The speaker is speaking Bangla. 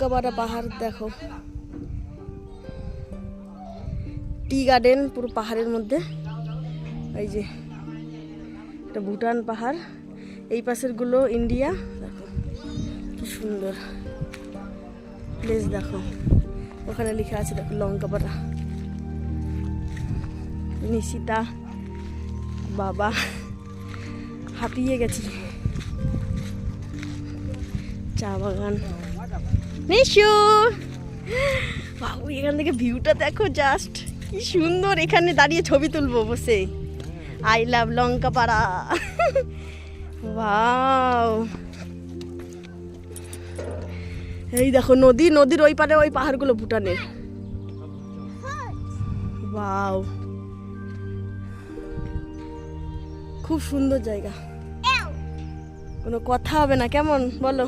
লঙ্কাপাড়া পাহাড় দেখো, টি গার্ডেন পুরো পাহাড়ের মধ্যে। এই যে এটা ভুটান পাহাড়, এই পাশের গুলো ইন্ডিয়া। দেখো কি সুন্দর প্লেস, দেখো ওখানে লেখা আছে দেখো লঙ্কাপাড়া। নিশিতা বাবা হাঁপিয়ে গেছি। চা বাগান, নিশু বাবু এখান থেকে ভিউটা দেখো, জাস্ট কি সুন্দর। এখানে দাঁড়িয়ে ছবি তুলবো বসে। I love Lankapara. ওয়াও, এই দেখো নদী, নদীর ওই পারে ওই পাহাড়গুলো ভুটানের। ওয়াও, খুব সুন্দর জায়গা, কোনো কথা হবে না। কেমন বলো?